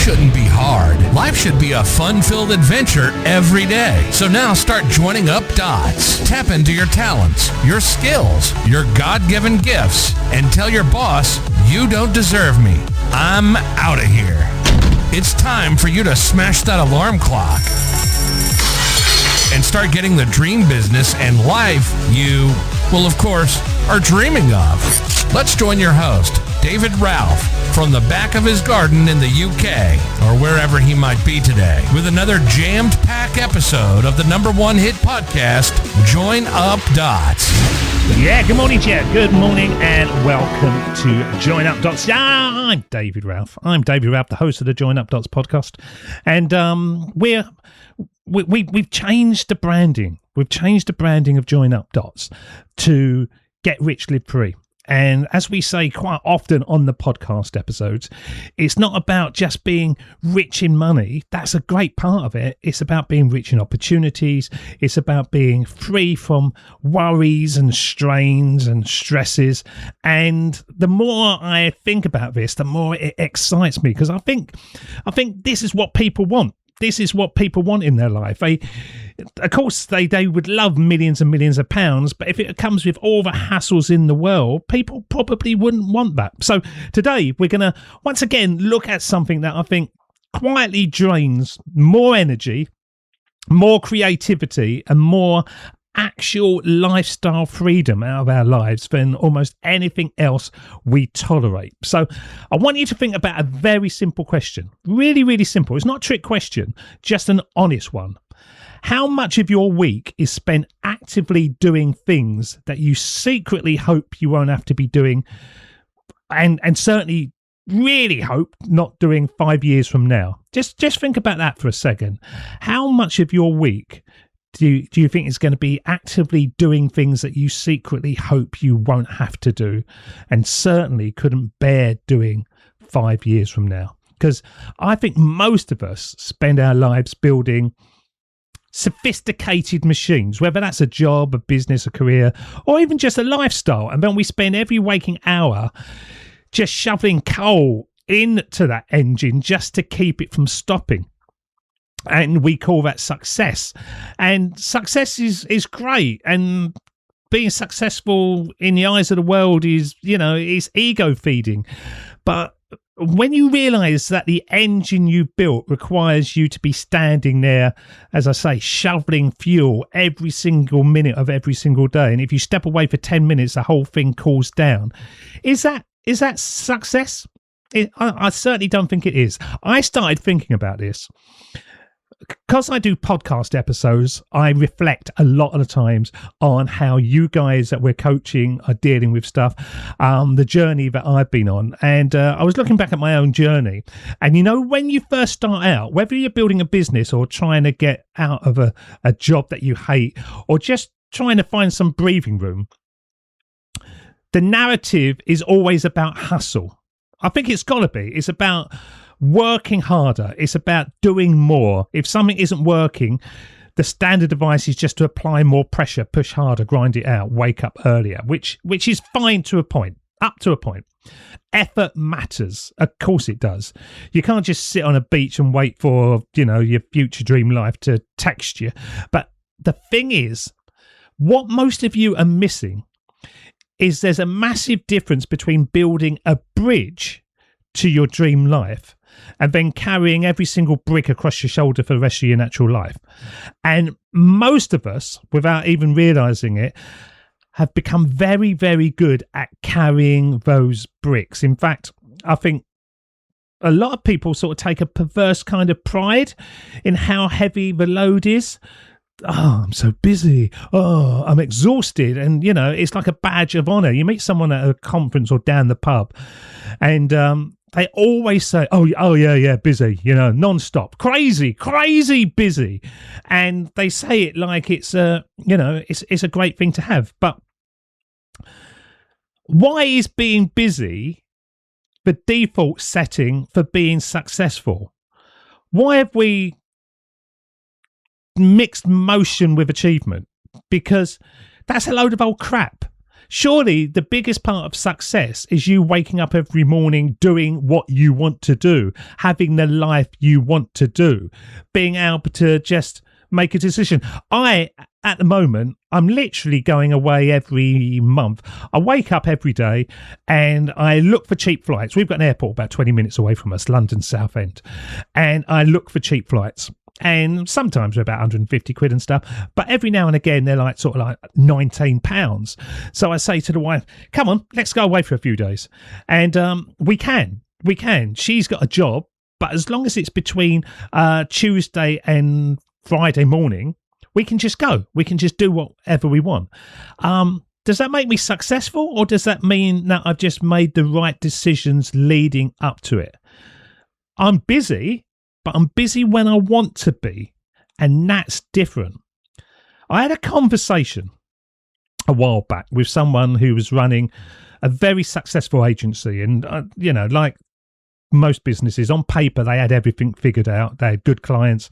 shouldn't be hard. Life should be a fun-filled adventure every day. So now start joining up dots. Tap into your talents, your skills, your God-given gifts, and tell your boss, you don't deserve me. I'm out of here. It's time for you to smash that alarm clock and start getting the dream business and life you, well, of course, are dreaming of. Let's join your host, David Ralph, from the back of his garden in the UK, or wherever he might be today, with another jammed-packed episode of the #1 hit podcast, Join Up Dots. Yeah, good morning, Jet. Good morning and welcome to Join Up Dots. I'm David Ralph. I'm David Ralph, the host of the Join Up Dots podcast. And we've changed the branding. We've changed the branding of Join Up Dots to Get Rich, Live Free. And as we say quite often on the podcast episodes, it's not about just being rich in money. That's a great part of it. It's about being rich in opportunities. It's about being free from worries and strains and stresses. And the more I think about this, the more it excites me, because I think this is what people want. This is what people want in their life. Of course, they would love millions and millions of pounds, but if it comes with all the hassles in the world, people probably wouldn't want that. So today, we're going to once again look at something that I think quietly drains more energy, more creativity, and more actual lifestyle freedom out of our lives than almost anything else we tolerate. So I want you to think about a very simple question. Really, really simple. It's not a trick question, just an honest one. How much of your week is spent actively doing things that you secretly hope you won't have to be doing, and certainly really hope not doing 5 years from now? Just think about that for a second. How much of your week do you think is going to be actively doing things that you secretly hope you won't have to do, and certainly couldn't bear doing 5 years from now? Because I think most of us spend our lives building sophisticated machines, whether that's a job, a business, a career, or even just a lifestyle. And then we spend every waking hour just shoveling coal into that engine just to keep it from stopping. And we call that success. And success is great. And being successful in the eyes of the world is ego feeding. But when you realize that the engine you built requires you to be standing there, as I say, shoveling fuel every single minute of every single day, and if you step away for 10 minutes, the whole thing cools down, is that success? I certainly don't think it is. I started thinking about this. Because I do podcast episodes, I reflect a lot of the times on how you guys that we're coaching are dealing with stuff, the journey that I've been on. And I was looking back at my own journey. And, when you first start out, whether you're building a business or trying to get out of a job that you hate, or just trying to find some breathing room, the narrative is always about hustle. I think it's got to be. It's about working harder. It's about doing more. If something isn't working, the standard advice is just to apply more pressure, push harder, grind it out, wake up earlier, which is fine to a point, up to a point. Effort matters. Of course it does. You can't just sit on a beach and wait for, your future dream life to text you. But the thing is, what most of you are missing is there's a massive difference between building a bridge to your dream life and then carrying every single brick across your shoulder for the rest of your natural life. And most of us, without even realizing it, have become very, very good at carrying those bricks. In fact, I think a lot of people sort of take a perverse kind of pride in how heavy the load is. Oh, I'm so busy. Oh, I'm exhausted. And, it's like a badge of honor. You meet someone at a conference or down the pub and they always say, oh yeah, busy, non-stop, crazy busy. And they say it like it's it's a great thing to have. But why is being busy the default setting for being successful? Why have we mixed motion with achievement? Because that's a load of old crap. Surely the biggest part of success is you waking up every morning doing what you want to do, having the life you want to do, being able to just make a decision. At the moment, I'm literally going away every month. I wake up every day and I look for cheap flights. We've got an airport about 20 minutes away from us, London Southend. And I look for cheap flights. And sometimes they're about 150 quid and stuff. But every now and again, they're like sort of like £19. So I say to the wife, come on, let's go away for a few days. And we can. She's got a job. But as long as it's between Tuesday and Friday morning, we can just go. We can just do whatever we want. Does that make me successful, or does that mean that I've just made the right decisions leading up to it? I'm busy, but I'm busy when I want to be, and that's different. I had a conversation a while back with someone who was running a very successful agency, and like most businesses, on paper they had everything figured out. They had good clients,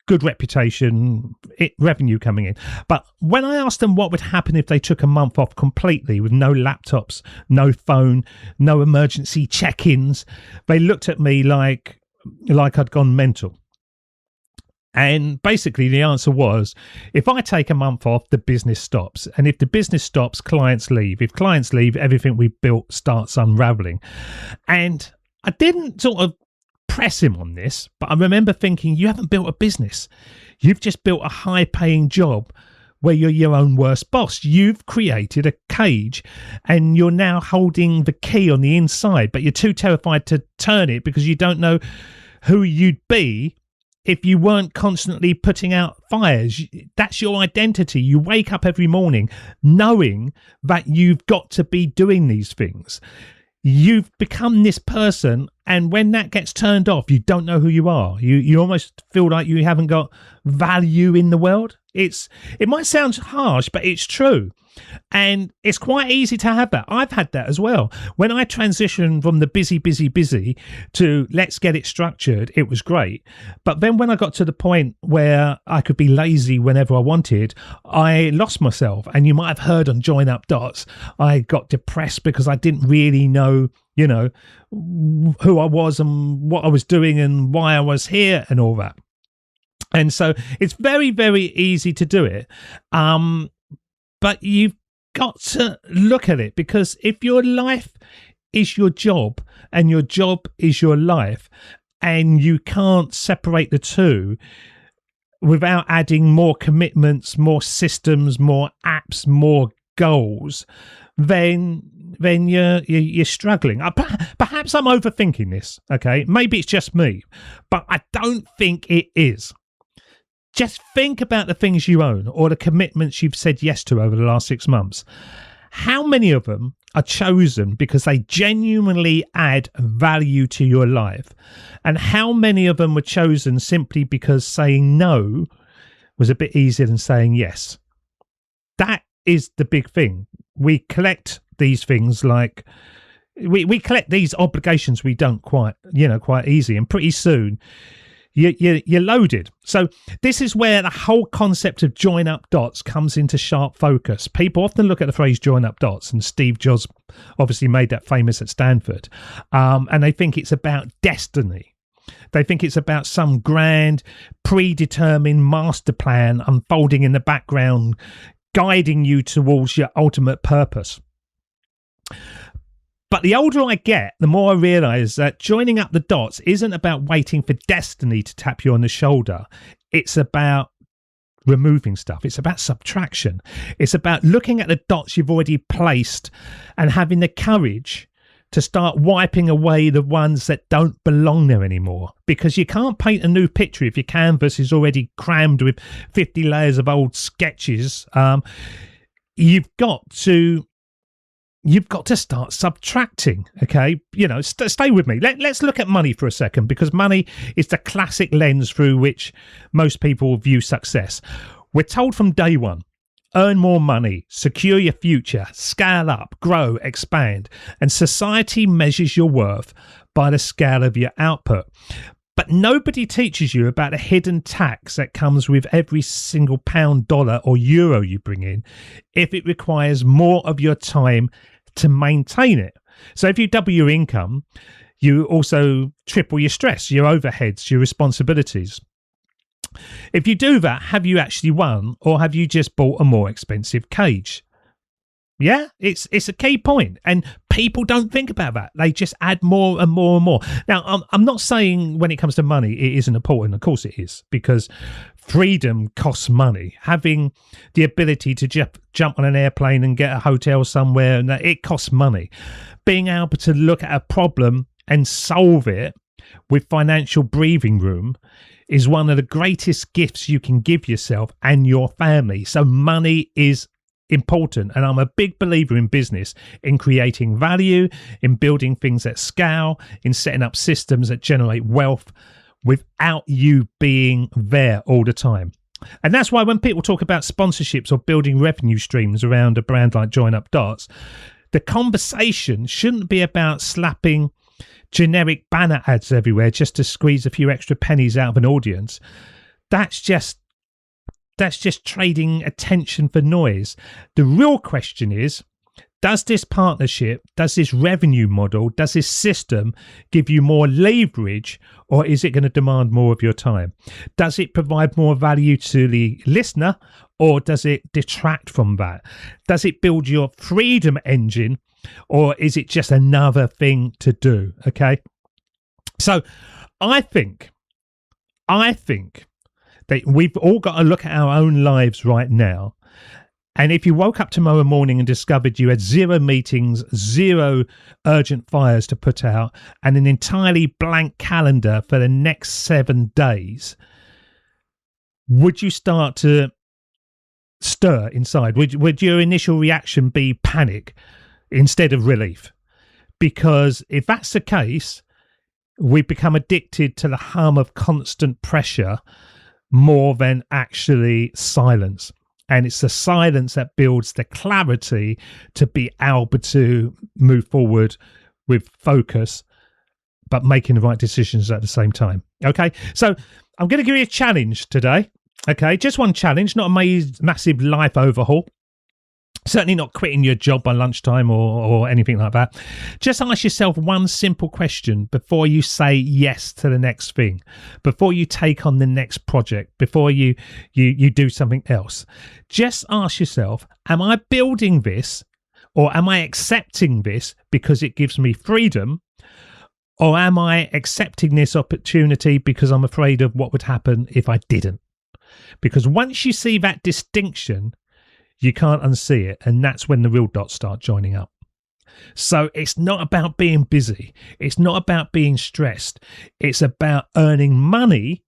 good reputation, revenue coming in. But when I asked them what would happen if they took a month off completely with no laptops, no phone, no emergency check-ins, they looked at me like I'd gone mental. And basically the answer was, if I take a month off, the business stops. And if the business stops, clients leave. If clients leave, everything we've built starts unraveling. And I didn't sort of press him on this, but I remember thinking, you haven't built a business. You've just built a high-paying job where you're your own worst boss. You've created a cage and you're now holding the key on the inside, but you're too terrified to turn it because you don't know who you'd be if you weren't constantly putting out fires. That's your identity. You wake up every morning knowing that you've got to be doing these things. You've become this person, and when that gets turned off, you don't know who you are. You almost feel like you haven't got value in the world. It might sound harsh, but it's true. And it's quite easy to have that. I've had that as well. When I transitioned from the busy to let's get it structured, it was great. But then when I got to the point where I could be lazy whenever I wanted, I lost myself. And you might have heard on Join Up Dots, I got depressed because I didn't really know, who I was and what I was doing and why I was here and all that. And so it's very, very easy to do it. But you've got to look at it, because if your life is your job and your job is your life, and you can't separate the two without adding more commitments, more systems, more apps, more goals, then you're struggling. Perhaps I'm overthinking this, okay? Maybe it's just me, but I don't think it is. Just think about the things you own or the commitments you've said yes to over the last 6 months. How many of them are chosen because they genuinely add value to your life? And how many of them were chosen simply because saying no was a bit easier than saying yes? That is the big thing. We collect these things like we collect these obligations we don't quite easy, and pretty soon you're loaded. So this is where the whole concept of join up dots comes into sharp focus. People often look at the phrase join up dots, and Steve Jobs obviously made that famous at Stanford, and they think it's about destiny. They think it's about some grand predetermined master plan unfolding in the background, guiding you towards your ultimate purpose. But the older I get, the more I realise that joining up the dots isn't about waiting for destiny to tap you on the shoulder. It's about removing stuff. It's about subtraction. It's about looking at the dots you've already placed and having the courage to start wiping away the ones that don't belong there anymore. Because you can't paint a new picture if your canvas is already crammed with 50 layers of old sketches. You've got to start subtracting, okay? Stay with me. Let's look at money for a second, because money is the classic lens through which most people view success. We're told from day one, earn more money, secure your future, scale up, grow, expand. And society measures your worth by the scale of your output. But nobody teaches you about the hidden tax that comes with every single pound, dollar or euro you bring in if it requires more of your time to maintain it. So if you double your income, you also triple your stress, your overheads, your responsibilities. If you do that, have you actually won, or have you just bought a more expensive cage? Yeah, it's a key point, and people don't think about that. They just add more and more and more. Now, I'm not saying when it comes to money it isn't important. Of course it is, because freedom costs money. Having the ability to jump on an airplane and get a hotel somewhere, and it costs money. Being able to look at a problem and solve it with financial breathing room is one of the greatest gifts you can give yourself and your family. So money is important, and I'm a big believer in business, in creating value, in building things at scale, in setting up systems that generate wealth without you being there all the time. And that's why when people talk about sponsorships or building revenue streams around a brand like Join Up Darts, the conversation shouldn't be about slapping generic banner ads everywhere just to squeeze a few extra pennies out of an audience. That's just trading attention for noise. The real question is, does this partnership, does this revenue model, does this system give you more leverage, or is it going to demand more of your time? Does it provide more value to the listener, or does it detract from that? Does it build your freedom engine, or is it just another thing to do? Okay. So I think that we've all got to look at our own lives right now. And if you woke up tomorrow morning and discovered you had 0 meetings, 0 urgent fires to put out, and an entirely blank calendar for the next 7 days, would you start to stir inside? Would your initial reaction be panic instead of relief? Because if that's the case, we become addicted to the hum of constant pressure more than actually silence. And it's the silence that builds the clarity to be able to move forward with focus, but making the right decisions at the same time. Okay, so I'm going to give you a challenge today. Okay, just one challenge, not a massive life overhaul. Certainly not quitting your job by lunchtime or anything like that. Just ask yourself one simple question before you say yes to the next thing, before you take on the next project, before you do something else. Just ask yourself, am I building this, or am I accepting this because it gives me freedom, or am I accepting this opportunity because I'm afraid of what would happen if I didn't? Because once you see that distinction, you can't unsee it, and that's when the real dots start joining up. So it's not about being busy. It's not about being stressed. It's about earning money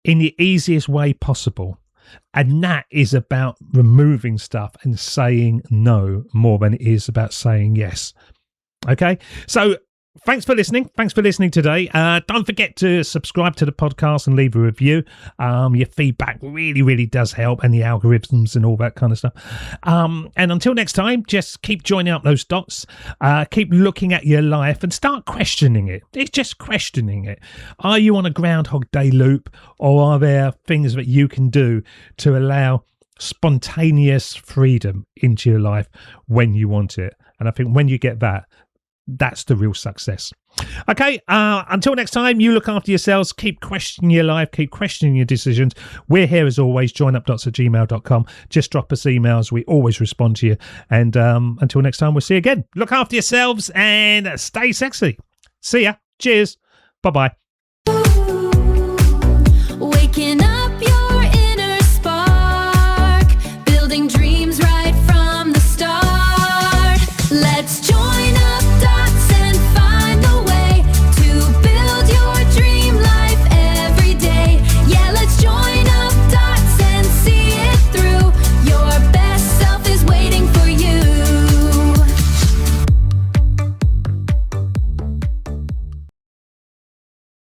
in the easiest way possible. And that is about removing stuff and saying no more than it is about saying yes. Okay? So thanks for listening. Thanks for listening today. Don't forget to subscribe to the podcast and leave a review. Your feedback really, really does help, and the algorithms and all that kind of stuff. And until next time, just keep joining up those dots. Keep looking at your life and start questioning it. It's just questioning it. Are you on a Groundhog Day loop, or are there things that you can do to allow spontaneous freedom into your life when you want it? And I think when you get that, that's the real success. Okay, until next time, you look after yourselves. Keep questioning your life. Keep questioning your decisions. We're here as always, joinupdots@gmail.com. Just drop us emails. We always respond to you. And until next time, we'll see you again. Look after yourselves and stay sexy. See ya. Cheers. Bye-bye. Waking